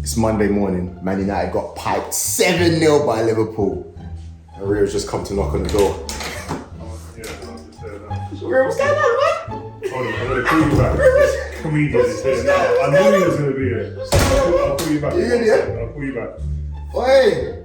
It's Monday morning. Man United got piped 7-0 by Liverpool. And Rio's just come to knock on the door. Rio, what's going on, man? Hold on, I'm going to call you back. Comedian is here now. I knew he was going to be here. I'll call you back. You good, yeah? I'll call you back. Oi!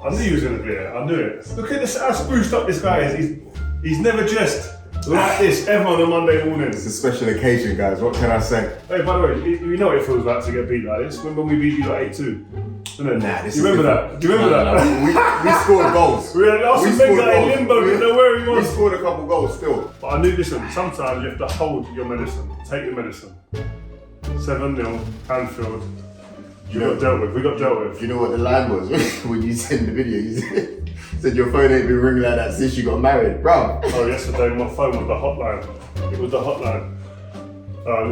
I knew he was going to be here. I knew it. Look at this, how spruced up this guy is. He's never dressed like this ever on a Monday morning. It's a special occasion, guys. What can I say? Hey, by the way, you know what it feels like to get beat like this? Remember when we beat you like 8-2? Nah, this you remember that? Do you remember that? We scored goals. We had lost a guy in limbo, didn't know where he was. We scored a couple goals still. But I knew, listen, sometimes you have to hold your medicine. Take your medicine. 7-0, Anfield. We got dealt with. You know what the line was when you sent the video? You said your phone ain't been ringing like that since you got married, bro. Oh, yesterday my phone was the hotline. It was the hotline.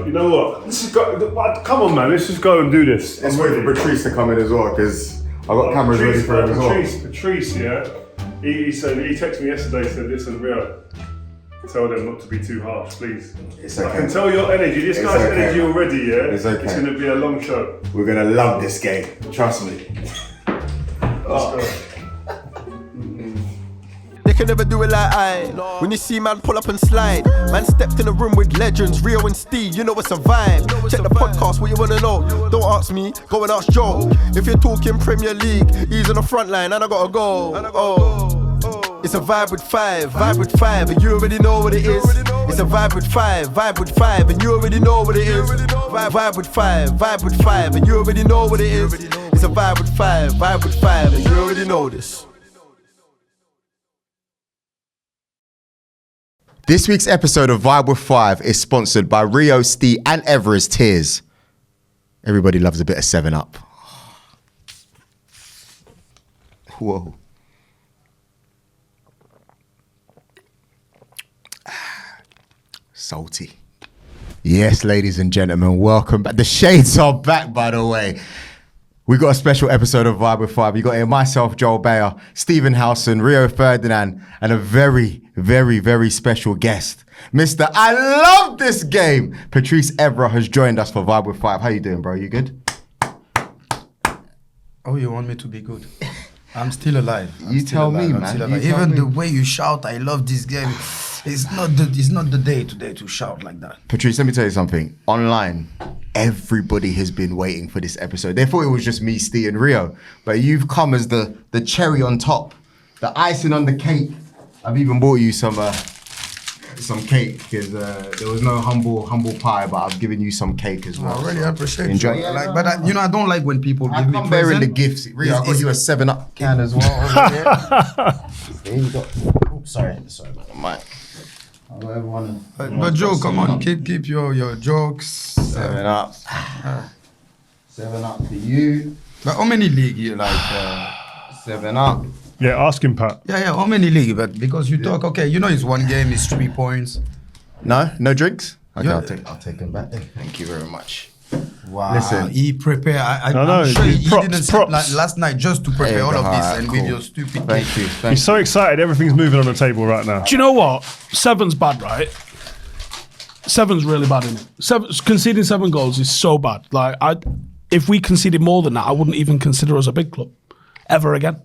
You know what? Come on, man. Let's just go and do this. Let's wait for Patrice to come in as well, because I got cameras ready for him as well. Patrice, yeah. He texted me yesterday. Said, "Listen, Rio, tell them not to be too harsh, please." It's okay. I can tell your energy. This guy's energy already, yeah. It's okay. It's gonna be a long show. We're gonna love this game. Trust me. Let's go. They can never do it like I. When you see man pull up and slide, man stepped in a room with legends, Rio and Steve, you know it's a vibe. Check the podcast, what you wanna know? Don't ask me, go and ask Joe. If you're talking Premier League, he's on the front line and I gotta go. It's a vibe with five, and you already know what it is. It's a vibe with five, and you already know what it is. Vibe with five, and you already know what it is. It's a vibe with five, and you already know this. This week's episode of Vibe with 5 is sponsored by Rio, Steve and Evra's Tears. Everybody loves a bit of 7-Up. Whoa. Salty. Yes, ladies and gentlemen, welcome back. The shades are back, by the way. We got a special episode of Vibe with 5. You got here myself, Joel Beya, Stephen Howson, Rio Ferdinand, and a very, very, very special guest. Mr. I love this game. Patrice Evra has joined us for Vibe with 5. How you doing, bro? You good? Oh, you want me to be good? I'm still alive. You tell me, man. Even the way you shout, I love this game. It's not the day today to shout like that. Patrice, let me tell you something. Online, everybody has been waiting for this episode. They thought it was just me, Steve, and Rio, but you've come as the cherry on top, the icing on the cake. I've even bought you some cake because there was no humble pie, but I've given you some cake as well. I really appreciate enjoy. You. I don't like when people give me presents. I'm bearing the gifts. Rio, I got you a 7-Up can as well. There you go. Sorry about that. But Joe, come on, keep your jokes. 7-Up. 7-Up for you. But how many league you like? 7-Up. Yeah, ask him, Pat. Yeah, how many league? But because you talk, okay, you know it's one game, it's 3 points. No drinks? Okay, Yeah. I'll take them back then. Thank you very much. Wow, Listen. he prepared. I'm know, sure he props, didn't props. sleep last night just to prepare all of this and with your stupid Thank you. He's so excited, everything's moving on the table right now. Do you know what? 7's bad, right? 7's really bad, isn't it? Conceding 7 goals is so bad. Like, if we conceded more than that, I wouldn't even consider us a big club ever again.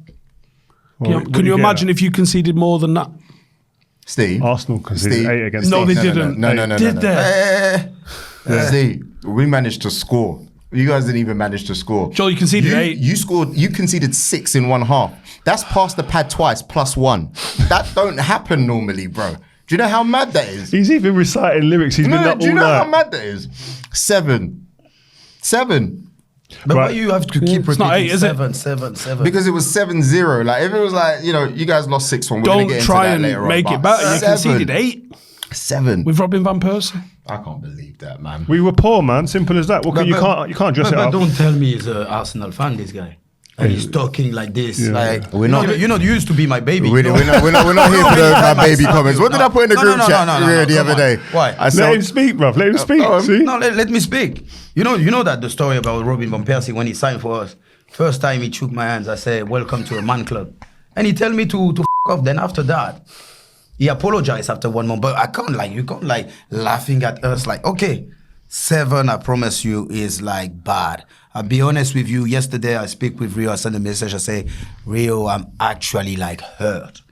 Can you imagine if you conceded more than that? Steve. Arsenal conceded 8 against No, us. they didn't. No. Did they? Steve, we managed to score. You guys didn't even manage to score. Joel, you conceded 8. You conceded 6 in one half. That's past the pad twice, +1. That don't happen normally, bro. Do you know how mad that is? He's even reciting lyrics. He's been up all night. Do you know how mad that is? 7. But Right. why you have to keep It's not repeating 8, is it? 7? Because it was 7-0. Like, if it was like, you guys lost 6-1, we're going to Don't get into try that and later on. make but it better. You 7. conceded 8 7. with Robin van Persie. I can't believe that, man. We were poor, man. Simple as that. You can't dress it But up. don't tell me he's an Arsenal fan, this guy. And he's talking like this. Yeah. Like, We're not- you used to be my baby. We're not here for my baby comments. What did I put in the group chat the other day? Why? I Let said, him speak, bruv. Let him speak. See? No, let me speak. You know that the story about Robin van Persie when he signed for us. First time he shook my hands, I said, "Welcome to a man club," and he tell me to f off. Then after that, he apologized after 1 month. But you can't like laughing at us like, okay, 7, I promise you, is like bad. I'll be honest with you. Yesterday, I speak with Rio. I sent a message. I say, Rio, I'm actually like hurt.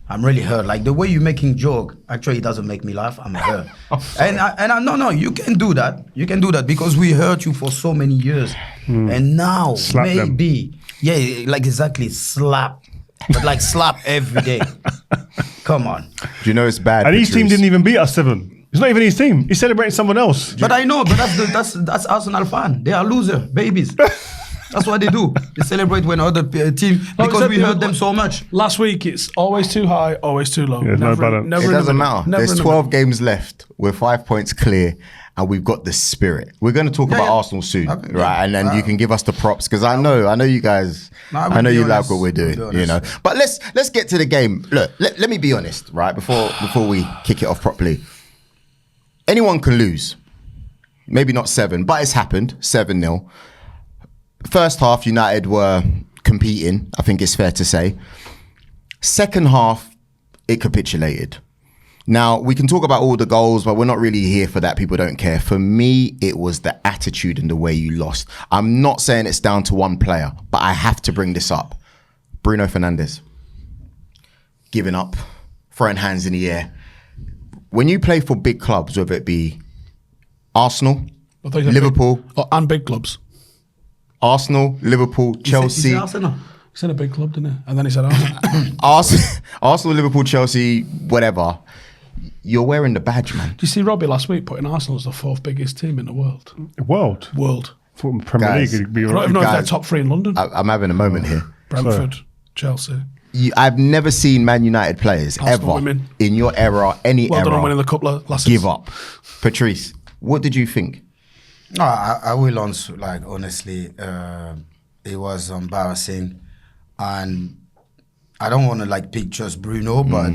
I'm really hurt. Like the way you're making joke, actually, it doesn't make me laugh. I'm hurt. No, you can do that. You can do that because we hurt you for so many years, and now Slap maybe, yeah, like exactly slap, but like slap every day. Come on. Do you know it's bad? And his team Patrice? didn't even beat us 7. It's not even his team. He's celebrating someone else. But I know, but that's Arsenal fan. They are loser babies. That's what they do. They celebrate when other team because we hurt them so much. Last week, it's always too high, always too low. Yeah, no balance. It doesn't matter. Never There's in the 12 games left. We're 5 points clear, and we've got the spirit. We're going to talk about Arsenal soon, Okay, right? And then you can give us the props because I know you guys. I know you like what we're doing, you know. But let's get to the game. Look, let me be honest, right? Before we kick it off properly, anyone can lose. Maybe not 7, but it's happened. 7-0. First half, United were competing, I think it's fair to say. Second half, it capitulated. Now, we can talk about all the goals, but we're not really here for that. People don't care. For me, it was the attitude and the way you lost. I'm not saying it's down to one player, but I have to bring this up. Bruno Fernandes. Giving up, throwing hands in the air. When you play for big clubs, whether it be Arsenal, Liverpool, and big clubs. Arsenal, Liverpool, Chelsea. He said a big club, didn't he? And then he said Arsenal. Arsenal, Liverpool, Chelsea, whatever. You're wearing the badge, man. Did you see Robbie last week putting Arsenal as the 4th biggest team in the world? World. For Premier Guys, League, it'd be I don't even know if they're top 3 in London. I'm having a moment here. Brentford, Chelsea. I've never seen Man United players Arsenal ever women. in your era, any Well done on winning era, the cup last give up. Patrice, what did you think? No, I will answer, like, honestly, it was embarrassing. And I don't want to, like, pick just Bruno, but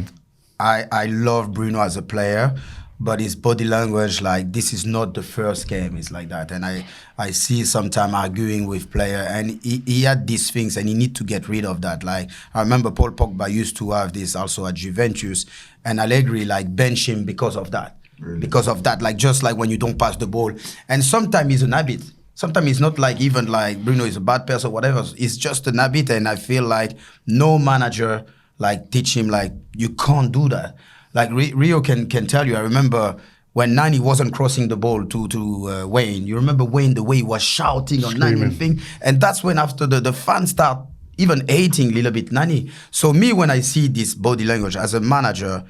I love Bruno as a player. But his body language, like, this is not the first game. It's like that. And I see sometimes arguing with player, and he had these things, and he need to get rid of that. Like, I remember Paul Pogba used to have this also at Juventus, and Allegri, like, bench him because of that. Really? Because of that, like, just like when you don't pass the ball. And sometimes it's an habit. Sometimes it's not like even like Bruno is a bad person or whatever. It's just an habit, and I feel like no manager, like, teach him, like, you can't do that. Like Rio can tell you. I remember when Nani wasn't crossing the ball to Wayne. You remember Wayne, the way he was shouting on Nani and thing. And that's when after the fans start even hating a little bit Nani. So me, when I see this body language as a manager,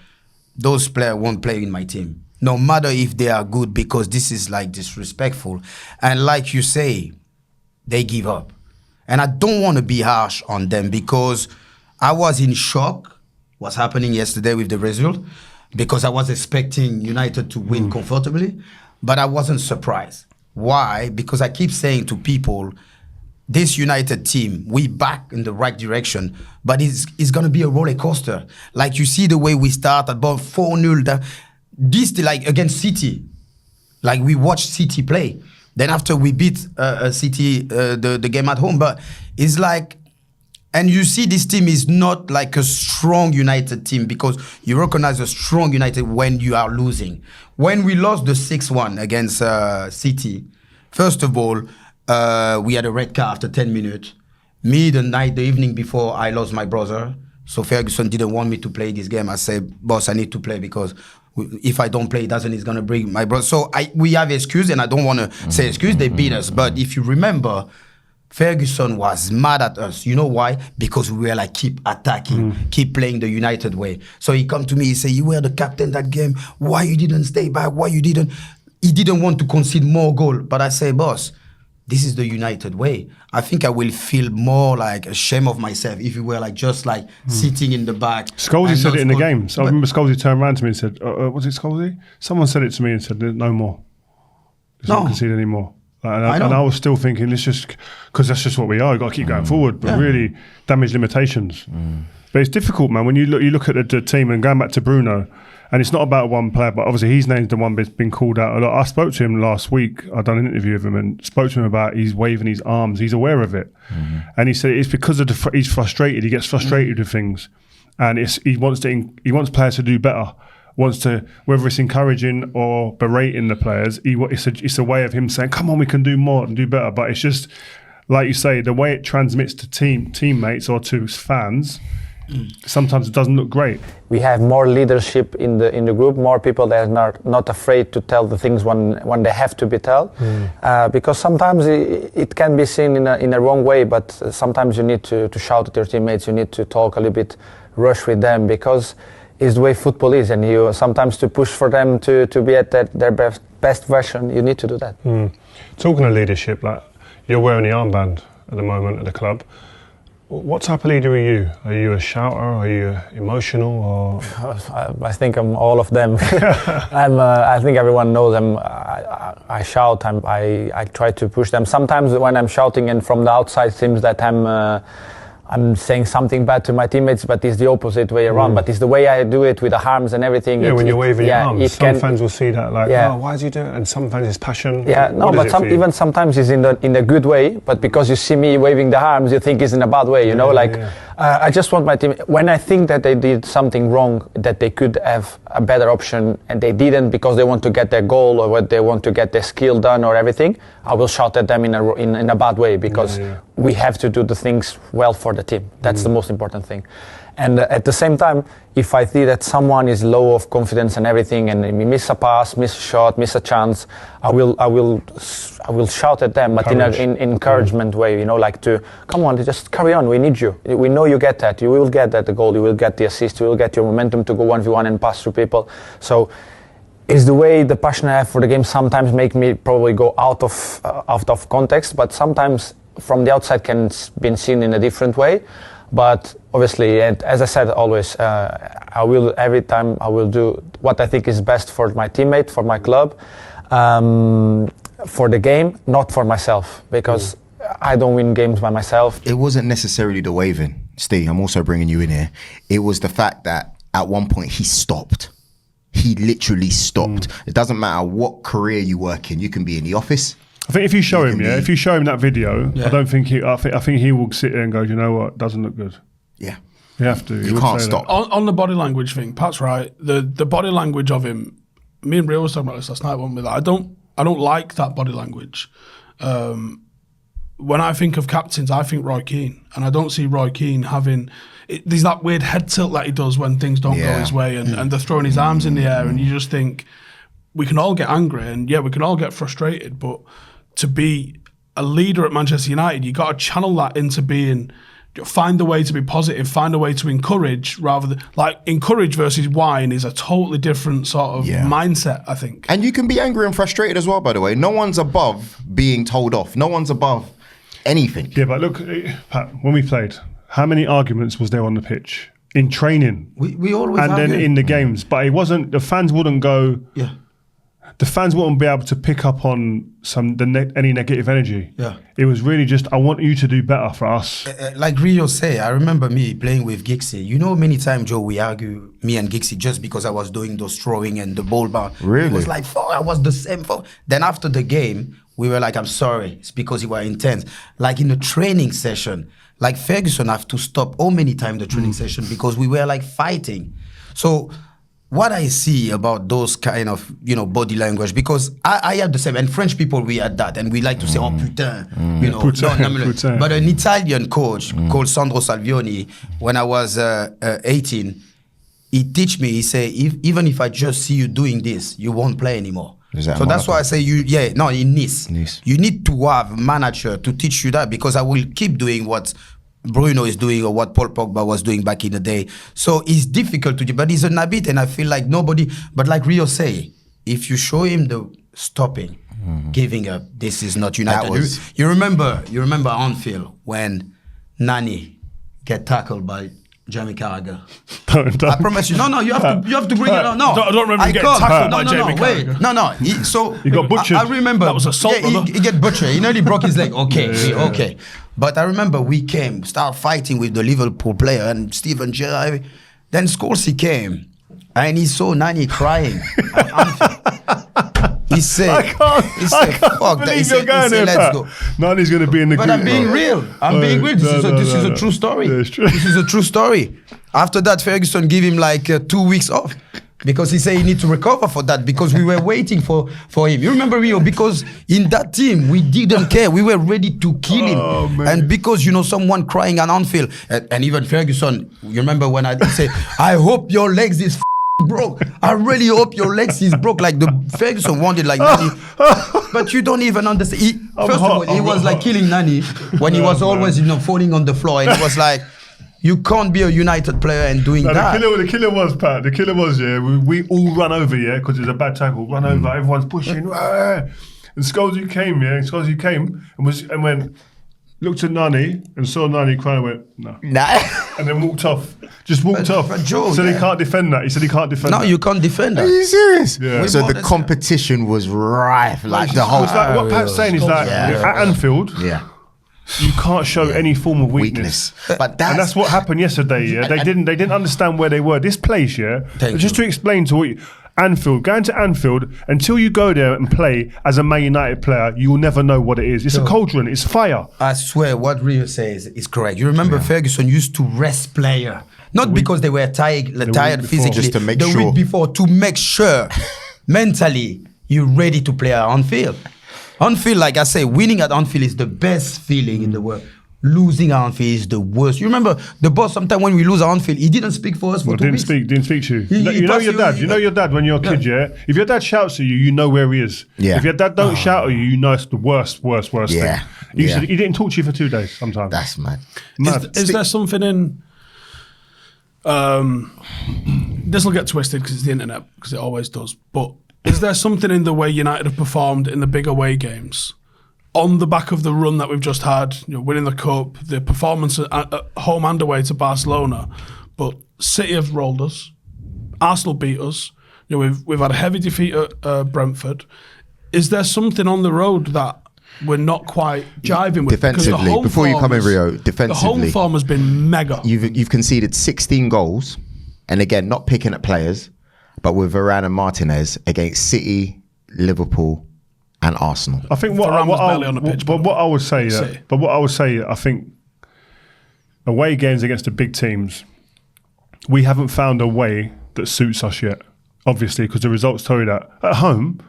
those players won't play in my team. No matter if they are good, because this is like disrespectful. And like you say, they give up. And I don't want to be harsh on them because I was in shock what's happening yesterday with the result, because I was expecting United to win comfortably, but I wasn't surprised. Why? Because I keep saying to people, this United team, we back in the right direction, but it's going to be a roller coaster. Like you see the way we start at about 4-0, this like against City, like we watched City play. Then after we beat City, the game at home, but it's like, and you see this team is not like a strong United team, because you recognize a strong United when you are losing. When we lost the 6-1 against City, first of all, we had a red card after 10 minutes. The evening before, I lost my brother. So Ferguson didn't want me to play this game. I said, boss, I need to play because if I don't play, it's going to bring my brother. So we have excuse, and I don't want to say excuse. They beat us. But if you remember, Ferguson was mad at us. You know why? Because we were like, keep attacking, keep playing the United way. So he come to me, he say, you were the captain that game. Why you didn't stay back? Why you didn't? He didn't want to concede more goal. But I say, boss, this is the United way. I think I will feel more like ashamed of myself if you were like just like sitting in the back. Scholesy said it in the game. So I remember Scholesy turned around to me and said, was it Scholesy? Someone said it to me and said, no more. Let's not concede anymore. And I was still thinking, let's just, because that's just what we are. You've got to keep going forward, but really damage limitations. But it's difficult, man. When you look at the team, and going back to Bruno, and it's not about one player, but obviously his name's the one that's been called out a lot. I spoke to him last week. I done an interview with him and spoke to him about he's waving his arms. He's aware of it, and he said it's because of he's frustrated. He gets frustrated with things, and he wants players to do better. wants to, whether it's encouraging or berating the players, it's a way of him saying, come on, we can do more and do better. But it's just, like you say, the way it transmits to teammates or to fans, sometimes it doesn't look great. We have more leadership in the group, more people that are not afraid to tell the things when they have to be told. Because sometimes it can be seen in a wrong way, but sometimes you need to shout at your teammates, you need to talk a little bit, rush with them, because it's the way football is, and you sometimes to push for them to be at their best version, you need to do that. Talking of leadership, like you're wearing the armband at the moment at the club. What type of leader are you? Are you a shouter? Are you emotional? Or I think I'm all of them. I think everyone knows I shout. I try to push them. Sometimes when I'm shouting and from the outside it seems that I'm saying something bad to my teammates, but it's the opposite way around. But it's the way I do it with the arms and everything. Yeah, when you're waving your arms, some fans will see that like, oh, why is he doing it? And some fans it's passion. Yeah, no, but even sometimes it's in a good way. But because you see me waving the arms, you think it's in a bad way. You know, I just want my team. When I think that they did something wrong, that they could have a better option, and they didn't because they want to get their goal or what they want to get their skill done or everything, I will shout at them in a bad way, because we have to do the things well for the team. That's the most important thing. And at the same time, if I see that someone is low of confidence and everything, and we miss a pass, miss a shot, miss a chance, I will shout at them, but in an encouragement way. You know, like to come on, just carry on. We need you. We know you get that. You will get that goal. You will get the assist. You will get your momentum to go 1v1 and pass through people. So it's the way the passion I have for the game sometimes make me probably go out of context, but sometimes from the outside can be seen in a different way. But obviously, and as I said always, I will every time I will do what I think is best for my teammate, for my club, for the game, not for myself, because I don't win games by myself. It wasn't necessarily the waving, Steve. I'm also bringing you in here. It was the fact that at one point he stopped. He literally stopped. It doesn't matter what career you work in. You can be in the office. I think if you show him, if you show him that video, I don't think I think he will sit there and go, you know what, doesn't look good. Yeah. You have to. You can't stop. On the body language thing, Pat's right. The body language of him, me and Rio was talking about this last night, weren't we? I don't like that body language. When I think of captains, I think Roy Keane, and I don't see Roy Keane having. There's that weird head tilt that he does when things don't go his way, and they're throwing his arms in the air, and you just think we can all get angry, and we can all get frustrated, but to be a leader at Manchester United, you got to channel that into being, find a way to be positive, find a way to encourage, rather than like encourage versus whine is a totally different sort of mindset, I think. And you can be angry and frustrated as well, by the way. No one's above being told off. No one's above anything. Yeah, but look, Pat, when we played, how many arguments was there on the pitch? In training. We always and then in the games. But it wasn't, the fans wouldn't go... Yeah. The fans wouldn't be able to pick up on any negative energy. Yeah. It was really just, I want you to do better for us. Like Rio say, I remember me playing with Gixie. You know, many times, Joe, we argue, me and Gixie, just because I was doing those throwing and the ball bar. Really? It was like, I was the same. Then after the game, we were like, I'm sorry. It's because you were intense. Like in the training session, like Ferguson have to stop how many times the training session because we were like fighting. So what I see about those kind of, body language, because I had the same, and French people, we had that, and we like to say, oh, putain, Putain. But an Italian coach called Sandro Salvioni, when I was 18, he teach me, he say, even if I just see you doing this, you won't play anymore. So that's why I say in Nice. You need to have a manager to teach you that, because I will keep doing what Bruno is doing or what Paul Pogba was doing back in the day. So it's difficult to do, but it's an habit, and I feel like nobody, but like Rio say, if you show him the stopping, giving up, this is not United. You remember Anfield when Nani get tackled by Jamie Carragher. I promise you. No, you have to bring it on. No, I don't remember getting tackled by Jamie Carragher. No. So he got butchered. I remember that was assault. He get butchered. He nearly broke his leg. Okay. But I remember we start fighting with the Liverpool player and Steven Gerrard. Then Scorsese came and he saw Nani crying at Anfield. He said, fuck that. He said, let's go. Nani's going to be in the group. But I'm being real. This is a true story. Yeah, it's true. This is a true story. After that, Ferguson gave him like 2 weeks off. Because he said he need to recover for that because we were waiting for him. You remember, Rio? Because in that team, we didn't care. We were ready to kill him. And because, someone crying at Anfield, and even Ferguson, you remember when I said, I hope your legs is broke. I really hope your legs is broke. Like the Ferguson wanted like Nani. But you don't even understand. First of all, he was like killing Nani when he was always, falling on the floor. And it was like, you can't be a United player and doing that. The killer was, Pat. The killer was, we all run over, because it's a bad tackle. Run over, everyone's pushing. And Scholesy came, and went, looked at Nani and saw Nani crying and went, no. Nah. And then walked off. Just walked off. Joe, he can't defend that. He said he can't defend that. No, you can't defend that. Are you serious? Yeah. So the competition was rife. Like the whole... It's like what Pat's saying is like, at Anfield... Yeah. You can't show any form of weakness. But that's what happened yesterday. Yeah, they didn't understand where they were. This place, just to explain to you, Anfield, going to Anfield, until you go there and play as a Man United player, you will never know what it is. It's a cauldron. It's fire. I swear, what Rio says is correct. You remember Ferguson used to rest player, not because they were tired physically, just to make the sure. week before, to make sure mentally you're ready to play at Anfield. Anfield, like I say, winning at Anfield is the best feeling in the world. Losing at Anfield is the worst. You remember the boss, sometimes when we lose at Anfield, he didn't speak for us for 2 weeks. Didn't speak to you. You know your dad. You know your dad when you're a kid, If your dad shouts at you, you know where he is. Yeah. If your dad don't shout at you, you know it's the worst thing. He didn't talk to you for 2 days sometimes. That's mad. Is there something in... this will get twisted because it's the internet, because it always does, but is there something in the way United have performed in the big away games on the back of the run that we've just had, winning the Cup, the performance at home and away to Barcelona, but City have rolled us, Arsenal beat us, we've had a heavy defeat at Brentford. Is there something on the road that we're not quite jiving with? Defensively, before you come in, Rio, defensively. The home form has been mega. You've conceded 16 goals, and again, not picking at players, but with Varane and Martinez against City, Liverpool, and Arsenal. I think what I would say, I think away games against the big teams, we haven't found a way that suits us yet. Obviously, because the results tell you that. At home,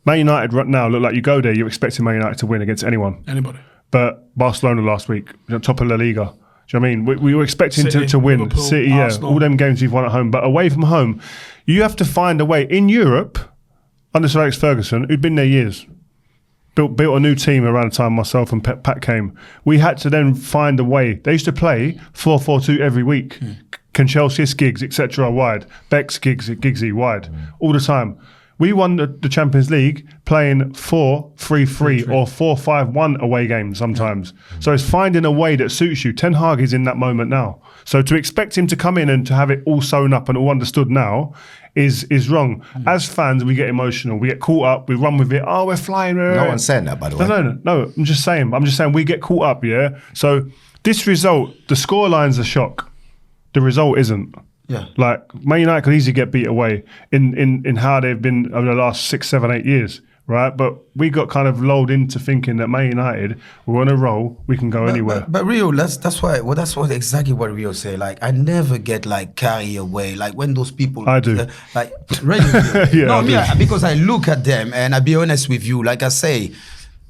Man United right now look like you go there, you're expecting Man United to win against anybody. But Barcelona last week, top of La Liga. Do you know what I mean? We were expecting City, to win. Liverpool, City, Arsenal. all them games you've won at home. But away from home, you have to find a way. In Europe, under Sir Alex Ferguson, who'd been there years, built a new team around the time myself and Pat came. We had to then find a way. They used to play 4-4-2 every week. Canchelsis, Giggs, etc. wide. Beck's, Giggsy wide. All the time. We won the Champions League playing 4-3-3 or 4-5-1 away games sometimes. So it's finding a way that suits you. Ten Hag is in that moment now. So to expect him to come in and to have it all sewn up and all understood now is wrong. As fans, we get emotional. We get caught up. We run with it. Oh, we're flying. No one's saying that, by the way. No. I'm just saying we get caught up, So this result, the scoreline's a shock. The result isn't. Yeah. Like, Man United could easily get beat away in how they've been over the last 6, 7, 8 years, right? But we got kind of lulled into thinking that Man United, we're on a roll, we can go anywhere. But Rio, that's exactly what Rio say. Like, I never get like carried away. Like when those people, I do. Really? Because I look at them and I be honest with you. Like I say,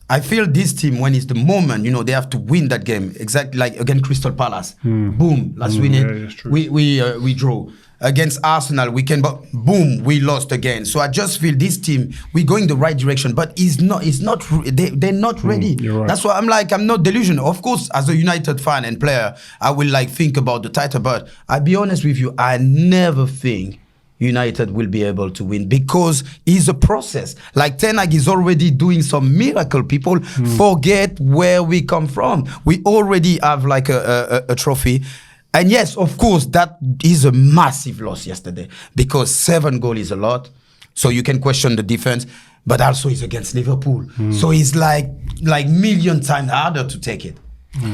I feel this team, when it's the moment, they have to win that game. Exactly like against Crystal Palace. Boom, let's win it. Yeah, we draw. Against Arsenal, we can, but boom, we lost again. So I just feel this team, we're going the right direction, but they're not ready. Right. That's why I'm not delusional. Of course, as a United fan and player, I will think about the title, but I'll be honest with you, I never think United will be able to win because it's a process. Like Ten Hag is already doing some miracle. People forget where we come from. We already have like a trophy. And yes, of course, that is a massive loss yesterday because 7 goals is a lot. So you can question the defense, but also it's against Liverpool. So it's like million times harder to take it.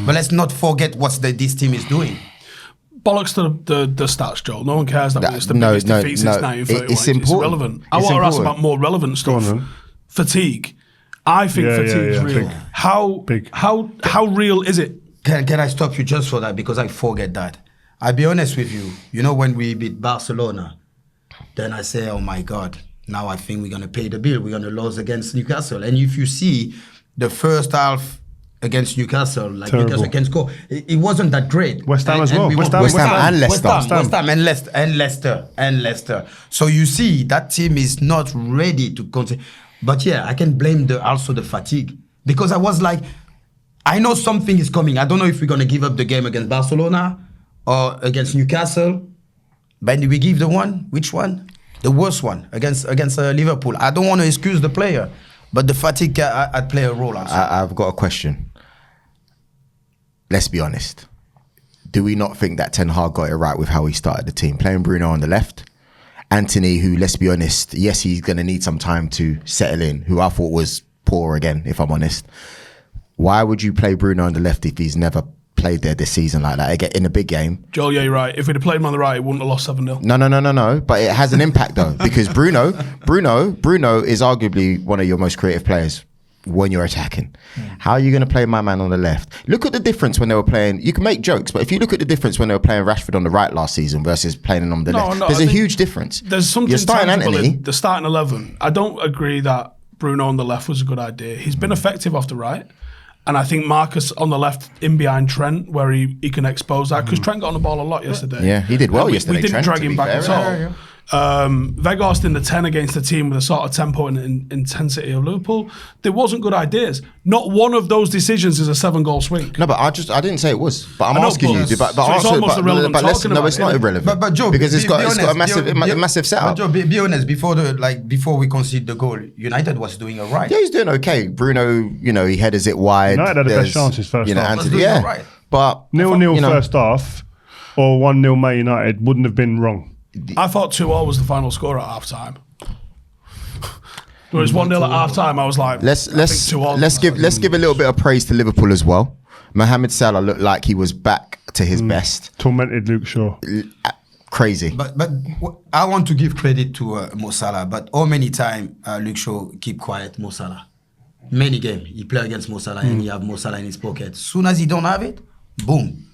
But let's not forget what this team is doing. Bollocks to the stats, Joel. No one cares that it's the biggest defeat since 1931. It's important. Irrelevant. I want to ask about more relevant stuff. Fatigue. I think fatigue is real. Big. How real is it? Can I stop you just for that because I forget that. I'll be honest with you. When we beat Barcelona, then I say, oh my God, now I think we're going to pay the bill. We're going to lose against Newcastle. And if you see the first half against Newcastle, like Terrible. Newcastle can score, it wasn't that great. West Ham as well. We West won- Ham and Leicester. West Ham and Leicester. So you see, that team is not ready to continue. But yeah, I can blame also the fatigue. Because I was like, I know something is coming. I don't know if we're going to give up the game against Barcelona or against Newcastle. But we give the one, which one? The worst one, against Liverpool. I don't want to excuse the player, but the fatigue had play a role also. I've got a question. Let's be honest. Do we not think that Ten Hag got it right with how he started the team? Playing Bruno on the left. Anthony, who, let's be honest, yes, he's going to need some time to settle in, who I thought was poor again, if I'm honest. Why would you play Bruno on the left if he's never played there this season like that? Again, in a big game. Joel, yeah, you're right. If we'd have played him on the right, it wouldn't have lost 7-0. No. But it has an impact though, because Bruno is arguably one of your most creative players when you're attacking. How are you going to play my man on the left? Look at the difference when they were playing. You can make jokes, but if you look at the difference when they were playing Rashford on the right last season versus playing him on the left, there's a huge difference. There's something You're starting tangible Anthony. in the starting 11. I don't agree that Bruno on the left was a good idea. He's been effective off the right. And I think Marcus on the left in behind Trent, where he can expose that, because Trent got on the ball a lot yesterday. Yeah, he did well yesterday, We didn't Trent, drag to him be back fair. at all. Weghorst in the 10 against the team with a sort of tempo and intensity of Liverpool. There wasn't good ideas. Not one of those decisions is a 7-goal swing. No, but I didn't say it was. But I'm I know, asking but- you. But so it's almost irrelevant talking no, about it's not it. irrelevant. But Joe, because it's be got honest, a massive setup. But Joe, be honest. Before we concede the goal, United was doing it right. Yeah, he's doing okay. Bruno, he headers it wide. United had the best There's, chances first half. Anthony, Was doing yeah. it right. But 0-0 first half or 1-0 Man United wouldn't have been wrong. I thought 2-0 was the final score at half time. It was 1-0 at half time. I was like, let's give a little bit of praise to Liverpool as well. Mohamed Salah looked like he was back to his best. Tormented Luke Shaw. Crazy. But I want to give credit to Moh Salah. But how many times Luke Shaw keep quiet Moh Salah? Many games he play against Moh Salah and he have Moh Salah in his pocket. Soon as he don't have it, boom.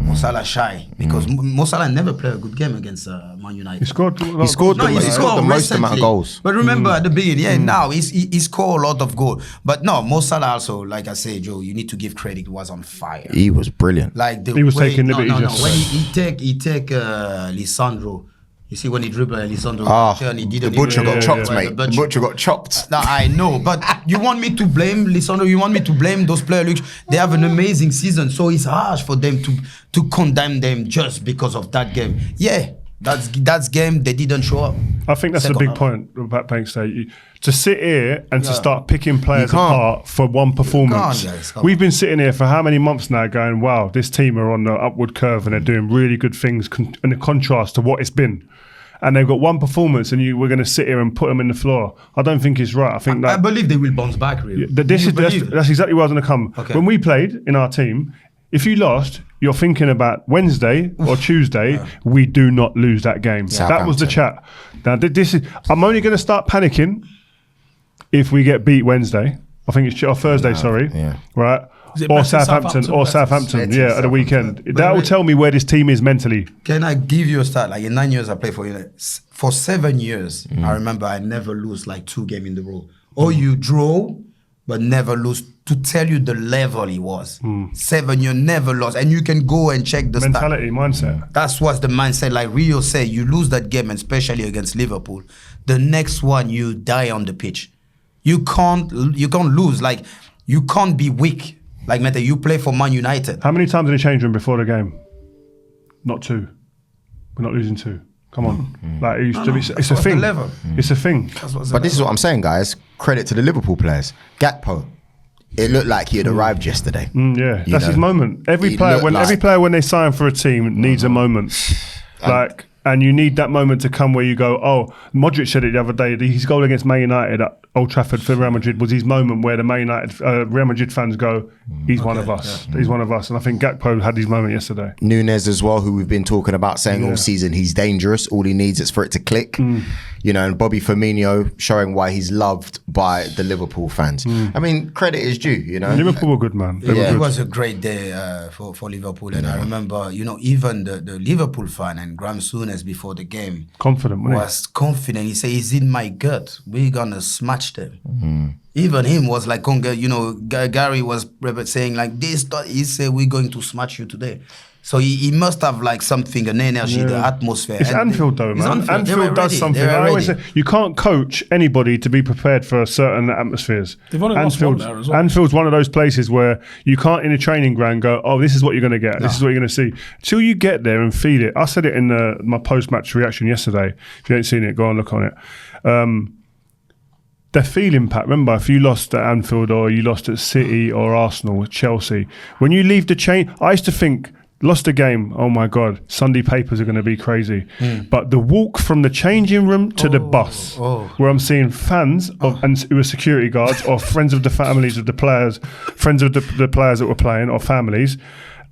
Moh Salah shy because Moh Salah never played a good game against Man United. He scored He the scored No, he scored the most recently. amount of goals. But remember at the beginning, now he scored a lot of goals. But no, Moh Salah also, like I say, Joe, you need to give credit. Was on fire. He was brilliant. Like the He was way, taking liberties No. yesterday. When he take Lisandro. You see when he dribbled Lisandro, and he The didn't. butcher even- got chopped, Yeah, mate. The butcher got chopped. No, I know, but you want me to blame Lisandro? You want me to blame those players? Look, they have an amazing season, so it's harsh for them to condemn them just because of that game. Yeah, that's game they didn't show up. I think that's a Second big half. point about Bank State. To sit here and to start picking players You can't. apart for one performance. You can't, guys, come We've been sitting here for how many months now going, wow, this team are on the upward curve and they're doing really good things in the contrast to what it's been. And they've got one performance and we're going to sit here and put them in the floor. I don't think it's right. I think I that... believe they will bounce back, really. That's exactly where I was going to come. Okay. When we played in our team, if you lost, you're thinking about Wednesday or Tuesday, we do not lose that game. That was the chat. Now, I'm only going to start panicking if we get beat Wednesday. I think it's Thursday, sorry. Yeah. Right? Is it Or Betis, Southampton. Or Southampton, Betis, yeah, at the Southampton. weekend. But That will wait. tell me where this team is mentally. Can I give you a start? Like in 9 years I played for United. For 7 years, I remember I never lose like 2 games in the row. Or you draw, but never lose. To tell you the level he was. 7 years, never lost. And you can go and check the stats. Mentality, mindset. That's what's the mindset. Like Rio said, you lose that game, and especially against Liverpool. The next one, you die on the pitch. You can't lose. Like you can't be weak. Like Meta, you play for Man United. How many times in the change room before the game? Not 2. We're not losing 2. Come on. Like it used to be. It's That's a what's the thing. level. It's a thing. But this is what I'm saying, guys. Credit to the Liverpool players. Gakpo. It looked like he had arrived yesterday. Yeah, You that's know, his moment. Every he player looked when they sign for a team needs a moment. And you need that moment to come where you go, oh, Modric said it the other day, his goal against Man United, Old Trafford for Real Madrid was his moment where the Man United, Real Madrid fans go, he's one of us. Yeah. He's one of us. And I think Gakpo had his moment yesterday. Nunez as well, who we've been talking about, saying all season he's dangerous. All he needs is for it to click. You know, and Bobby Firmino showing why he's loved by the Liverpool fans. I mean, credit is due, you know. Liverpool were good, man. It was a great day for Liverpool. And I remember, you know, even the Liverpool fan and Graham Souness before the game was confident. He said, it's in my gut. We're going to smash them. Even him was like, you know, Gary was saying like this. He said, we're going to smash you today. So he must have like something, an energy, the atmosphere. It's Anfield though, man. Anfield does something. I always say, you can't coach anybody to be prepared for certain atmospheres. They've only lost one there as well. Anfield's one of those places where you can't in a training ground go, oh, this is what you're going to get. This is what you're going to see. Until you get there and feel it. I said it in my post-match reaction yesterday. If you ain't seen it, go and look on it. The feeling, Pat, remember, if you lost at Anfield or you lost at City or Arsenal or Chelsea, when you leave the chain, I used to think, lost a game, oh my God, Sunday papers are going to be crazy. But the walk from the changing room to the bus, where I'm seeing fans and who are security guards or friends of the families of the players, friends of the players that were playing or families,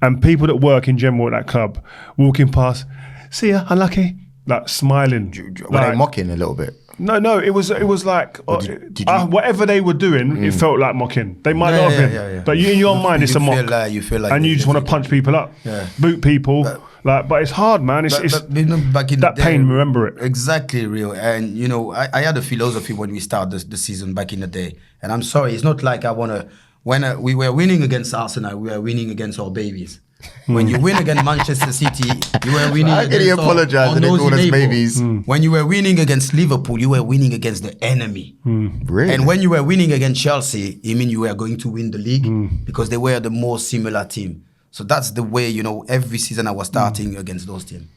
and people that work in general at that club, walking past, see ya, unlucky, like smiling. Were they mocking a little bit? No, it was like whatever they were doing, it felt like mocking. They might not have been, but in your mind, it's a mock. You feel like, and you just want to punch people up, boot people. But it's hard, man. It's you know, back in that the day, pain. Remember it exactly, Rio. And you know, I had a philosophy when we started the season back in the day. And I'm sorry, it's not like I wanna. When we were winning against Arsenal, we were winning against our babies. When you win against Manchester City, you were winning against our nosy babies. When you were winning against Liverpool, you were winning against the enemy. Really? And when you were winning against Chelsea, I mean, you were going to win the league because they were the more similar team. So that's the way, you know, every season I was starting against those teams.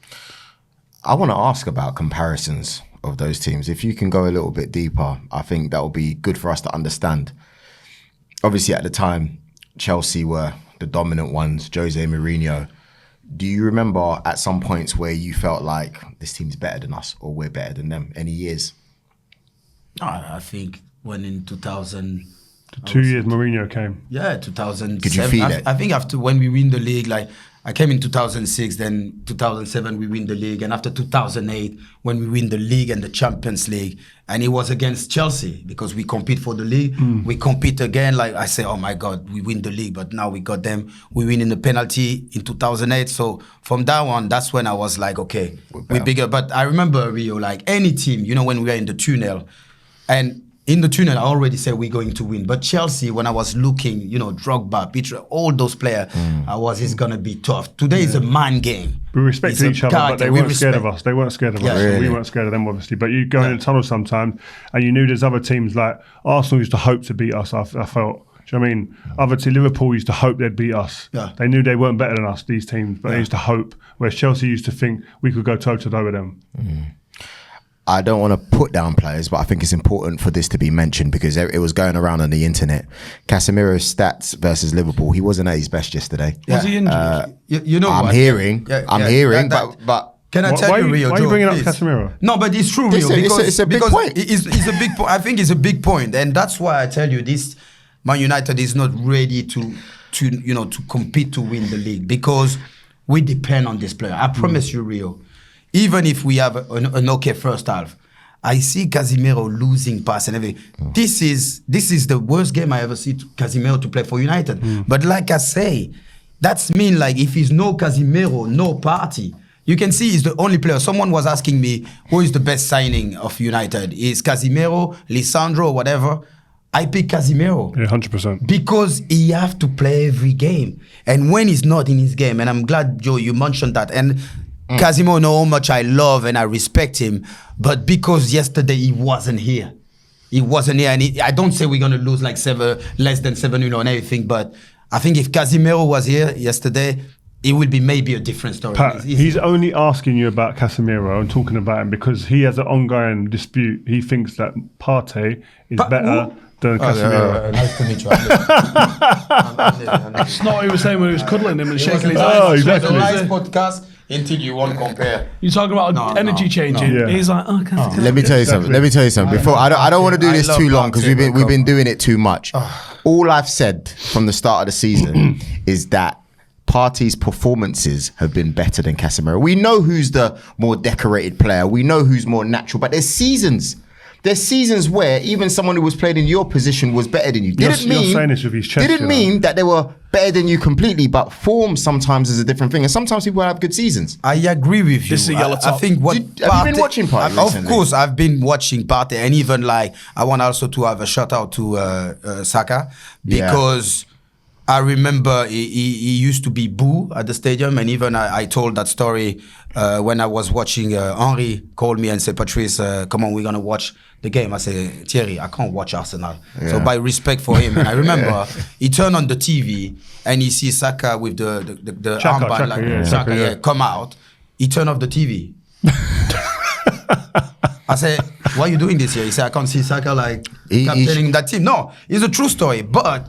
I want to ask about comparisons of those teams. If you can go a little bit deeper, I think that will be good for us to understand. Obviously, at the time, Chelsea were the dominant ones, Jose Mourinho. Do you remember at some points where you felt like this team's better than us or we're better than them? Any years? I think when in 2000... 2 years Mourinho came. Yeah, 2007. Could you feel it? I think after when we win the league, like I came in 2006, then 2007 we win the league, and after 2008 when we win the league and the Champions League, and it was against Chelsea because we compete for the league, we compete again. Like I say, oh my God, we win the league, but now we got them. We win in the penalty in 2008. So from that one, that's when I was like, okay, we're bigger. But I remember Rio, like any team, you know, when we were in the tunnel, and in the tunnel, I already said we're going to win. But Chelsea, when I was looking, you know, Drogba, Peter, all those players, it's going to be tough. Today is a man game. We respected each other, but they weren't scared of us. They weren't scared of us. Really? We weren't scared of them, obviously. But you go in the tunnel sometimes, and you knew there's other teams like Arsenal used to hope to beat us, I felt. Do you know what I mean? Other teams, Liverpool used to hope they'd beat us. Yeah. They knew they weren't better than us, these teams, but they used to hope. Whereas Chelsea used to think we could go toe-to-toe with them. I don't want to put down players, but I think it's important for this to be mentioned because it was going around on the internet. Casemiro's stats versus Liverpool, he wasn't at his best yesterday. Was he injured? You know I'm what? hearing, but can I tell you, Rio? Why are you bringing up Casemiro? No, but it's true, Rio. It's a big point. It's a big point. I think it's a big point, and that's why I tell you this: Man United is not ready to compete to win the league because we depend on this player. I promise you, Rio. Even if we have an okay first half, I see Casemiro losing pass and everything. This is the worst game I ever see Casemiro to play for United. But like I say, that's mean like if he's no Casemiro, no Partey. You can see he's the only player. Someone was asking me who is the best signing of United. Is Casemiro, Lisandro, whatever? I pick Casemiro. Yeah, 100%. Because he have to play every game. And when he's not in his game, and I'm glad, Joe, you mentioned that. And Casemiro know how much I love and I respect him, but because yesterday he wasn't here. He wasn't here, and I don't say we're going to lose like less than 7-0 and everything, but I think if Casemiro was here yesterday, it will be maybe a different story. Pat, he's only asking you about Casemiro and talking about him because he has an ongoing dispute. He thinks that Partey is better than Casemiro. Nice to meet you. That's not what he was saying when he was cuddling him and shaking his Oh, hands. exactly. Nice podcast. until you won't compare. You're talking about energy changing. Yeah. He's like, okay. Let me tell you something. Before I don't want to do this too long because we've been doing it too much. All I've said from the start of the season is that Partey's performances have been better than Casemiro. We know who's the more decorated player. We know who's more natural. But there's seasons. There's seasons where even someone who was played in your position was better than you. You're saying this with his chest, Didn't mean that they were better than you completely, but form sometimes is a different thing. And sometimes people have good seasons. I agree with you. This is a yellow top. I think what have you been watching Partey recently? Of course, I've been watching Partey, and even like I want also to have a shout out to Saka because I remember he used to be boo at the stadium, and even I told that story when I was watching. Henry called me and said, "Patrice, come on, we're gonna watch the game." I said, "Thierry, I can't watch Arsenal." So by respect for him, and I remember he turned on the TV and he sees Saka with the armband Chaka, come out. He turned off the TV. I said, "Why are you doing this here?" He said, "I can't see Saka like captaining that team." No, it's a true story, but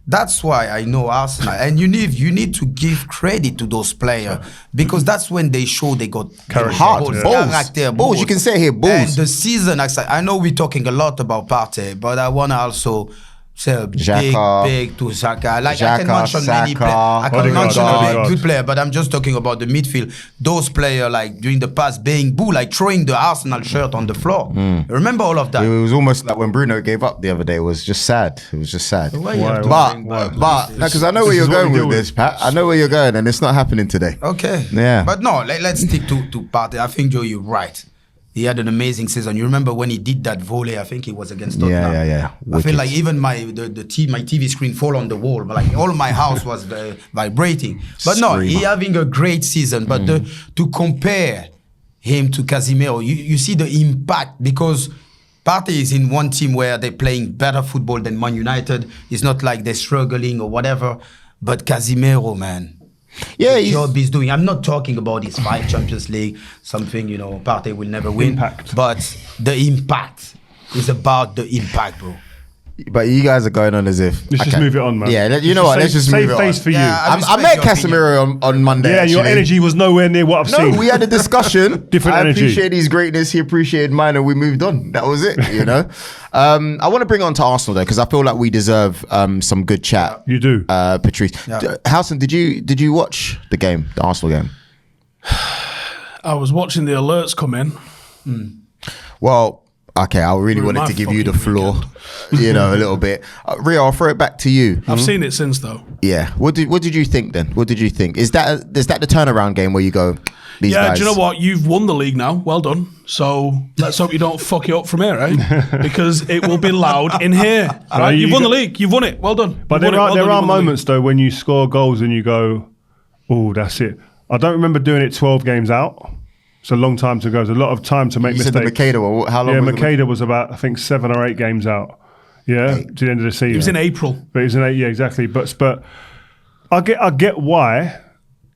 that's why I know Arsenal, and you need to give credit to those players because that's when they show they got character, balls. You can say here, balls. And the season, I know we're talking a lot about Partey, but I want to also say big to Saka. Like I can mention many players. I can mention a good player, but I'm just talking about the midfield. Those players, like during the past, being boo, like throwing the Arsenal shirt on the floor. Remember all of that? It was almost like when Bruno gave up the other day. It was just sad. It was just sad. But because I know where you're going with this, Pat. I know where you're going, and it's not happening today. Okay. Yeah. But no, let's stick to Partey. I think, Joe, you're right. He had an amazing season. You remember when he did that volley? I think it was against Tottenham. Yeah. I feel like even my TV screen fall on the wall. But like all my house was vibrating. But no, he having a great season. But to compare him to Casemiro, you see the impact because Partey is in one team where they're playing better football than Man United. It's not like they're struggling or whatever. But Casemiro, man. Yeah, the job he's doing. I'm not talking about his 5 Champions League, something, Partey will never win. Impact. But the impact is about the impact, bro. But you guys are going on as if... Let's just move it on, man. Yeah, you know what? Let's just move it on. Save face for you. I met Casemiro on Monday. Yeah, your energy was nowhere near what I've seen. No, we had a discussion. Different energy. I appreciate his greatness. He appreciated mine, and we moved on. That was it, I want to bring it on to Arsenal, though, because I feel like we deserve some good chat. You do. Patrice. Yeah. Howson, did you watch the Arsenal game? I was watching the alerts come in. Well... Okay, I really wanted to give you the floor, a little bit. Rio, I'll throw it back to you. I've seen it since, though. Yeah. What did you think then? What did you think? Is that the turnaround game where you go, these guys... do you know what? You've won the league now. Well done. So let's hope you don't fuck it up from here, eh? Because it will be loud in here. Right? You've won the league. You've won it. Well done. But there are moments, though, when you score goals and you go, oh, that's it. I don't remember doing it 12 games out. It's a long time to go. There's a lot of time to make mistakes. You said the Makeda one. How long was it? Makeda was about, I think, 7 or 8 games out. Yeah, to the end of the season. It was in April. But it was in 8, yeah, exactly. But I get why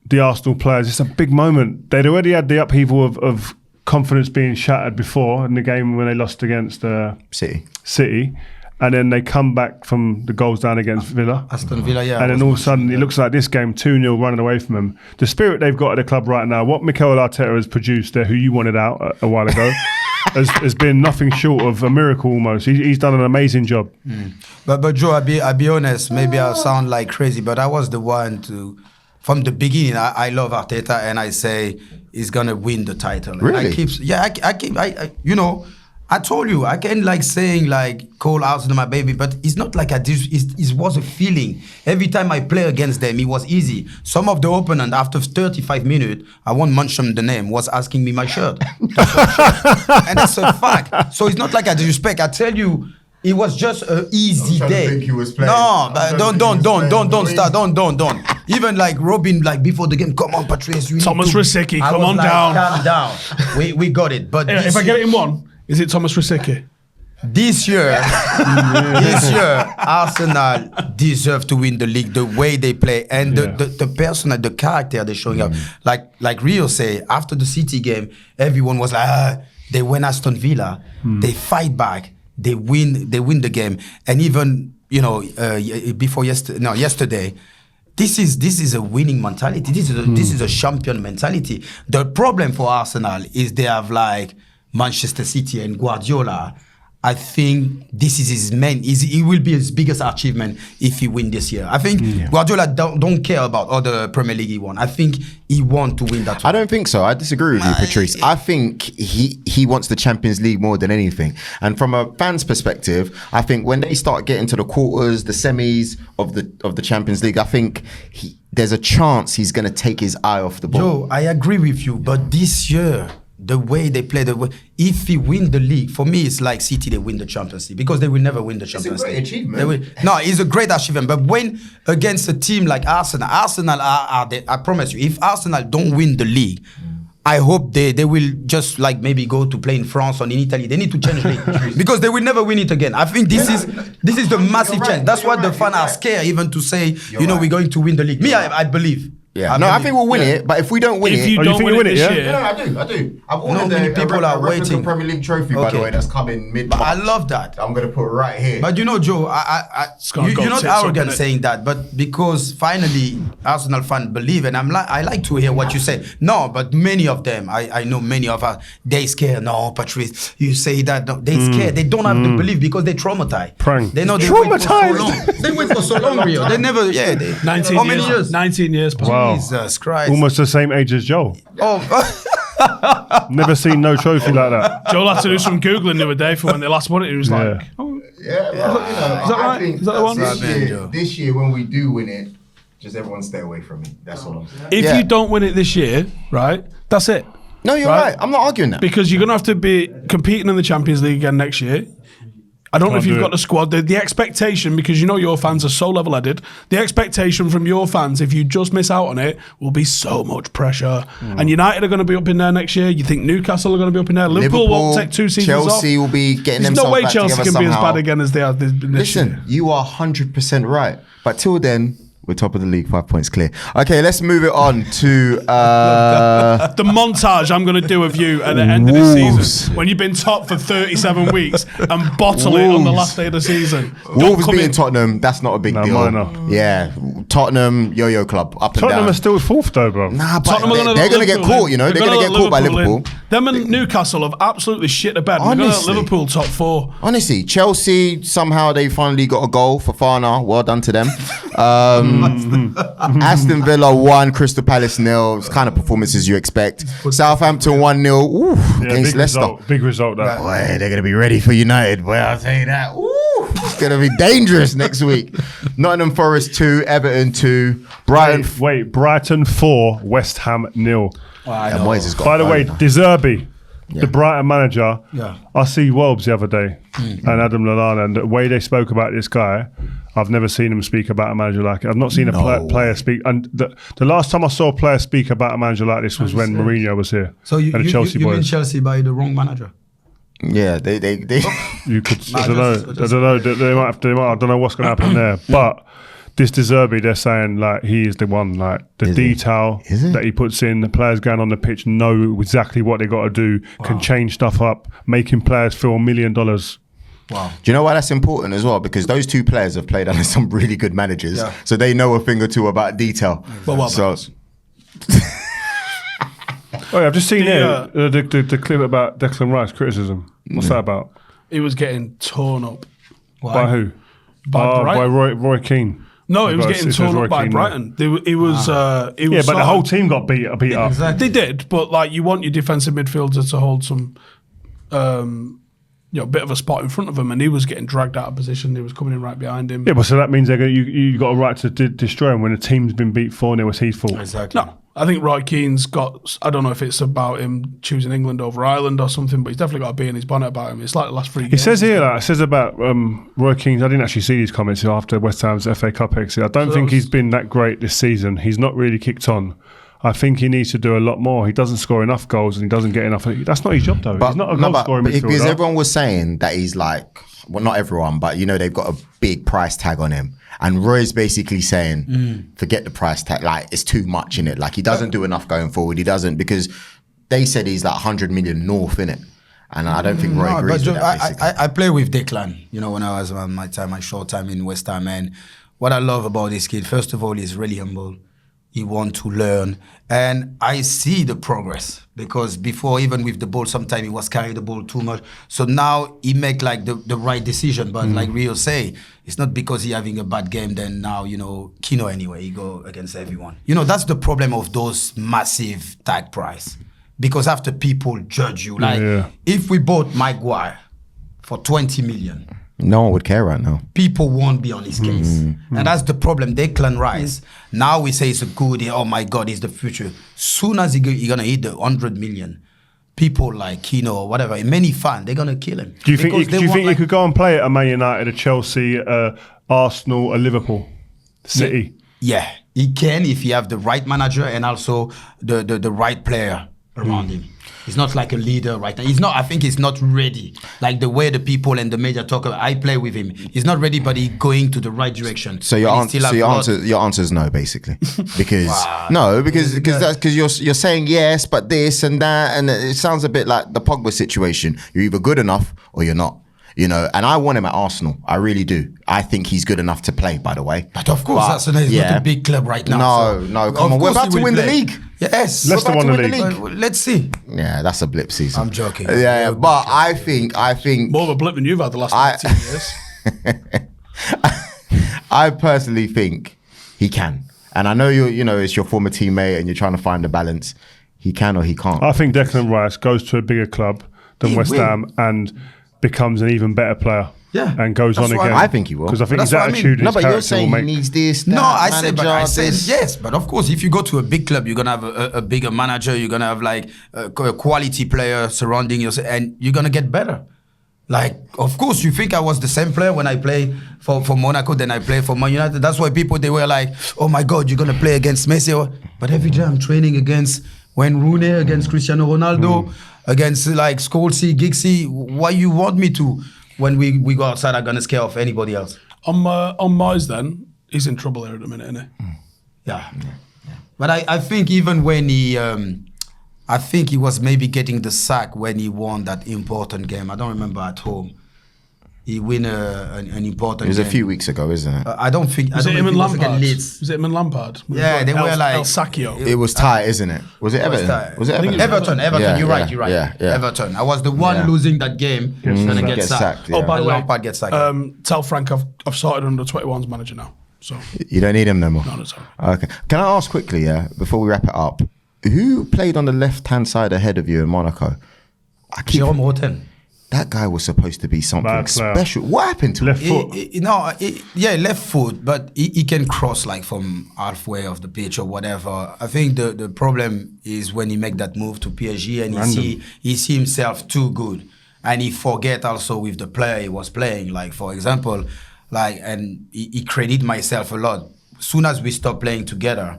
the Arsenal players, it's a big moment. They'd already had the upheaval of confidence being shattered before in the game when they lost against City. And then they come back from the goals down against Villa. Aston Villa, yeah. And then all of a sudden, it looks like this game, 2-0 running away from them. The spirit they've got at the club right now, what Mikel Arteta has produced there, who you wanted out a while ago, has been nothing short of a miracle almost. He's done an amazing job. But Joe, I'll be honest, maybe I'll sound like crazy, but I was the one from the beginning, I love Arteta and I say he's going to win the title. Really? I told you, I can call Arsenal my baby, but it's not like it was a feeling. Every time I play against them, it was easy. Some of the opponent, after 35 minutes, I won't mention the name, was asking me my shirt. And that's a fact. So it's not like I disrespect. I tell you, it was just an easy day. Think he was playing. No, but don't start, don't. Even like Robin, before the game, come on, Patrice. Thomas Rosicky, come on down. Calm down. We got it. But if I get it in one, is it Thomas Rosicky? This year, Arsenal deserve to win the league the way they play and the personal, the character they're showing up. Like Rio say, after the City game, everyone was like, they win Aston Villa, they fight back, they win the game, and even yesterday, This is a winning mentality. This is a champion mentality. The problem for Arsenal is they have like Manchester City and Guardiola. I think this is his main. It will be his biggest achievement if he win this year. I think Guardiola don't care about other Premier League he won. I think he want to win that one. I don't think so. I disagree with you, Patrice. I think he wants the Champions League more than anything. And from a fan's perspective, I think when they start getting to the quarters, the semis of the Champions League, I think there's a chance he's going to take his eye off the ball. Joe, I agree with you, but this year, the way they play, if he win the league, for me, it's like City, they win the Champions League because they will never win the Champions League. It's a great achievement. No, it's a great achievement. But when against a team like Arsenal I promise you, if Arsenal don't win the league, I hope they will just like maybe go to play in France or in Italy. They need to change league because they will never win it again. I think this is the massive change. That's why the fans are scared even to say, we're going to win the league. Me, I believe. Yeah, I think we'll win it, but if we don't win if you don't win it this year, no, I do. I've ordered many people are waiting. Premier League trophy, by the way, that's coming mid-March. I love that. I'm going to put it right here. But Joe, you're not arrogant saying that, but because finally Arsenal fans believe, and I like to hear what you say. No, but many of them, I know many of us, they scared. No, Patrice, you say that. No, they scared. They don't have the belief because they traumatized. They know they wait for so long, Rio. They never, 19 how many years? 19 years. Wow. Jesus Christ. Almost the same age as Joel. Oh. Never seen no trophy like that. Joel had to do some Googling the other day for when they last won it. He was like, is that right? I think Is that the one? This year, when we do win it, just everyone stay away from me. That's all I'm saying. if you don't win it this year, right, that's it. No, you're right. I'm not arguing that. Because you're going to have to be competing in the Champions League again next year. I don't know if you've got the squad. The expectation, because your fans are so level-headed, the expectation from your fans, if you just miss out on it, will be so much pressure. And United are going to be up in there next year. You think Newcastle are going to be up in there. Liverpool won't take 2 seasons Chelsea off. will be getting There's themselves no way back Chelsea together can be as somehow. bad again as they have been this year. Listen, you are 100% right. But till then, we're top of the league, 5 points clear. Okay, let's move it on to the montage I'm going to do of you at the end of the season when you've been top for 37 weeks and bottle it on the last day of the season. Wolves beating Tottenham. That's not a big deal. Minor. Yeah, Tottenham yo-yo club up and Tottenham down. are still fourth though, bro. Nah, but Tottenham they're going to get caught. They're going to get caught by Liverpool. Them and Newcastle have absolutely shit the bed. They're going to let Liverpool top 4. Honestly, Chelsea, somehow they finally got a goal for Fana. Well done to them. Aston Villa 1, Crystal Palace 0. It's kind of performances you expect. Southampton 1-0 against Leicester. Big result that. Boy, they're going to be ready for United. Boy, I'll tell you that. It's going to be dangerous next week. Nottingham Forest 2, Everton 2, Brighton. Wait, Brighton 4, West Ham 0. Moyes has got By the way, now. De Zerbi, the Brighton manager, I see Wolves the other day and Adam Lallana, and the way they spoke about this guy, I've never seen him speak about a manager like it. I've not seen a player speak. And the last time I saw a player speak about a manager like this was when Mourinho was here. So you Chelsea mean boys. Chelsea by the wrong manager? Yeah, they You could. I don't know. They might have to. I don't know what's going to happen there. But this De Zerbi, they're saying like he is the one. Like the detail that he puts in, the players going on the pitch know exactly what they got to do. Can change stuff up, making players feel $1 million. Wow. Do you know why that's important as well? Because those two players have played under some really good managers, so they know a thing or two about detail. But what Oh, yeah, I've just seen the clip about Declan Rice criticism. What's that about? He was getting torn up. By who? By Brighton. By Roy Keane. No, he was getting torn up by Brighton. He was. But the whole team got beat up. Exactly. They did, but like you want your defensive midfielder to hold some, bit of a spot in front of him, and he was getting dragged out of position. He was coming in right behind him. Yeah, but so that means you got a right to destroy him when the team's been beat 4-0. It's his fault. Exactly. No, I think Roy Keane's got. I don't know if it's about him choosing England over Ireland or something, but he's definitely got a bee in his bonnet about him. It's like the last 3 games. He says here, it says about Roy Keane. I didn't actually see these comments after West Ham's FA Cup exit. I don't think he's been that great this season. He's not really kicked on. I think he needs to do a lot more. He doesn't score enough goals and he doesn't get enough. That's not his job though. He's not a goal scoring midfielder. Because everyone was saying that he's like, well, not everyone, but they've got a big price tag on him. And Roy's basically saying, forget the price tag. Like, it's too much in it. Like, he doesn't do enough going forward. He doesn't, because they said he's like 100 million north in it. And I don't think Roy agrees with that, basically. I play with Declan, when I was on my short time in West Ham, and what I love about this kid, first of all, he's really humble. He wants to learn. And I see the progress because before, even with the ball, sometimes he was carrying the ball too much. So now he make like the right decision. But like Rio say, it's not because he having a bad game, then now, Kino anyway, he go against everyone. That's the problem of those massive tag price. Because after people judge you, if we bought Maguire for 20 million, no one would care right now. People won't be on his case. And that's the problem. Declan Rice, now we say he's a good, oh my God, he's the future. Soon as he's going to hit the 100 million, people like Kino or whatever, many fans, they're going to kill him. Do you think he could go and play at a Man United, a Chelsea, Arsenal, a Liverpool, City? Yeah, he can if he have the right manager and also the right player around him. He's not like a leader right now. He's not. I think he's not ready. Like the way the people and the media talk about, I play with him. He's not ready, but he's going to the right direction. So your answer is no, basically, because because you're saying yes, but this and that, and it sounds a bit like the Pogba situation. You're either good enough or you're not. And I want him at Arsenal. I really do. I think he's good enough to play, by the way. But of course, Arsenal is not a big club right now. No, come on. We're about to win the league. Yes. Leicester won the league. Let's see. Yeah, that's a blip season. I'm joking. Yeah, but I think more of a blip than you've had the last 15 years. I personally think he can. And I know it's your former teammate and you're trying to find the balance. He can or he can't. I think Declan Rice goes to a bigger club than West Ham and becomes an even better player. Yeah, and goes on again. I think he will. Because I think his attitude, his but you're saying he needs this. I said yes. But of course, if you go to a big club, you're gonna have a bigger manager. You're gonna have like a quality player surrounding yourself, and you're gonna get better. Like, of course, you think I was the same player when I play for Monaco than I play for Man United. That's why people, they were like, oh my God, you're gonna play against Messi. But every day I'm training against Wayne Rooney, against Cristiano Ronaldo, against like Scholes, Giggsy. Why you want me to? When we go outside, I'm going to scare off anybody else. On Moyes then, he's in trouble there at the minute, isn't he? Yeah. But I think even when I think he was maybe getting the sack when he won that important game. I don't remember at home. He win an important game. It was a few weeks ago, isn't it? I don't think... Was it him and Lampard? Was it him and Lampard? Yeah, they were like... El Sacchio. It was tight, isn't it? Was it Everton? Was it Everton? Everton. Yeah, you're right. Yeah. Everton. I was the one losing that game. Going to get sacked. Oh, by the way, Lampard gets sacked. Tell Frank I've started under 21's manager now. So you don't need him no more? No, that's all right. Okay. Can I ask quickly, before we wrap it up, who played on the left-hand side ahead of you in Monaco? Jérôme Roten. That guy was supposed to be something special. What happened to left him? foot? Left foot, but he can cross like from halfway of the pitch or whatever. I think the problem is when he make that move to PSG and he see himself too good, and he forget also with the player he was playing. Like for example, and he credit myself a lot. Soon as we stop playing together,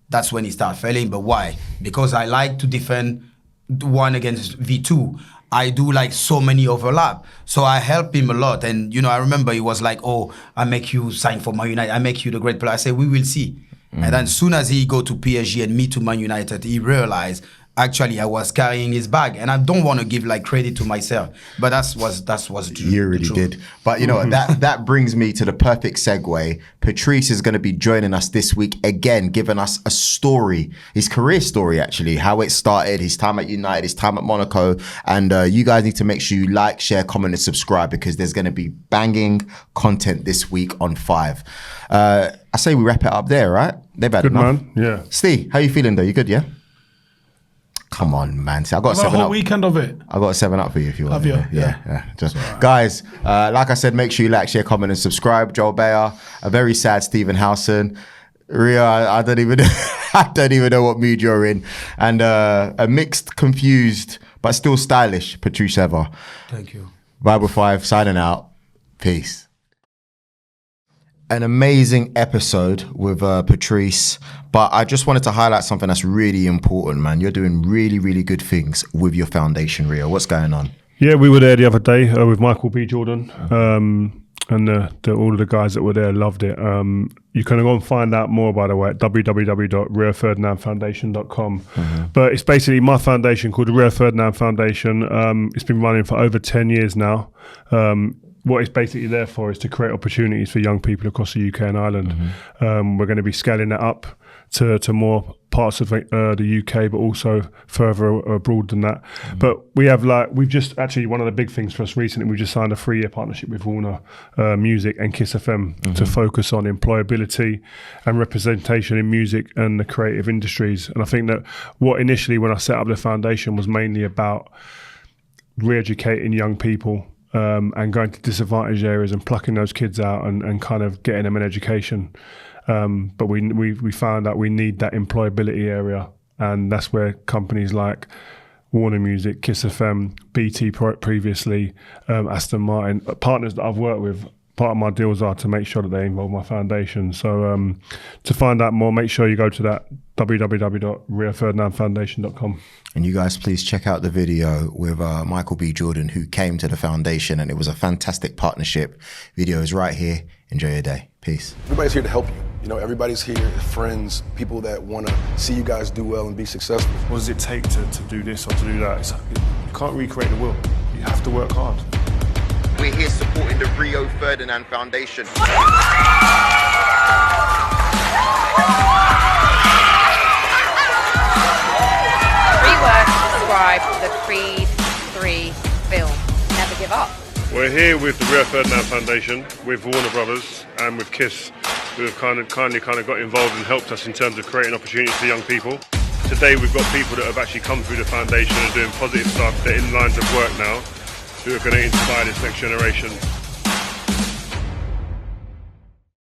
that's when he start failing. But why? Because I like to defend one against V2. I do like so many overlap. So I help him a lot. And, I remember he was like, oh, I make you sign for Man United. I make you the great player. I say, we will see. And then as soon as he go to PSG and me to Man United, he realized, actually, I was carrying his bag. And I don't want to give like credit to myself. But that was true. You really did. But, that brings me to the perfect segue. Patrice is going to be joining us this week again, giving us a story, his career story, actually, how it started, his time at United, his time at Monaco. And you guys need to make sure you like, share, comment, and subscribe because there's going to be banging content this week on 5. I say we wrap it up there, right? They've had enough. Good, man. Yeah. Steve, how you feeling, though? You good, yeah? Come on, man. See, I got a whole weekend of it. I got a 7-up for you if you want. Have you? Yeah. Right. Guys, like I said, make sure you like, share, comment, and subscribe. Joel Beya, a very sad Stephen Howson. Rio, I don't even know what mood you're in. And a mixed, confused, but still stylish Patrice Evra. Thank you. Bible 5 signing out. Peace. An amazing episode with Patrice, but I just wanted to highlight something that's really important, man. You're doing really, really good things with your foundation, Rio. What's going on? Yeah, we were there the other day with Michael B. Jordan, and all of the guys that were there loved it. You can go and find out more, by the way, at www.rioferdinandfoundation.com. But it's basically my foundation called the Rio Ferdinand Foundation. It's been running for over 10 years now. what it's basically there for is to create opportunities for young people across the UK and Ireland. We're going to be scaling that up to more parts of the UK, but also further abroad than that. But we've just actually, one of the big things for us recently, we just signed a 3-year partnership with Warner Music and Kiss FM to focus on employability and representation in music and the creative industries. And I think that what initially, when I set up the foundation, was mainly about re-educating young people and going to disadvantaged areas and plucking those kids out and kind of getting them an education. But we found that we need that employability area, and that's where companies like Warner Music, Kiss FM, BT previously, Aston Martin, partners that I've worked with, part of my deals are to make sure that they involve my foundation. So to find out more, make sure you go to that www.rioferdinandfoundation.com. And you guys please check out the video with Michael B. Jordan, who came to the foundation, and it was a fantastic partnership. Video is right here. Enjoy your day. Peace. Everybody's here to help you. You know, everybody's here, friends, people that want to see you guys do well and be successful. What does it take to do this or to do that? You can't recreate the wheel. You have to work hard. We're here supporting the Rio Ferdinand Foundation. Rework described the Creed 3 film, Never Give Up. We're here with the Rio Ferdinand Foundation, with Warner Brothers and with Kiss, who have kindly got involved and helped us in terms of creating opportunities for young people. Today we've got people that have actually come through the foundation and doing positive stuff. They're in lines of work now, who are going to inspire this next generation.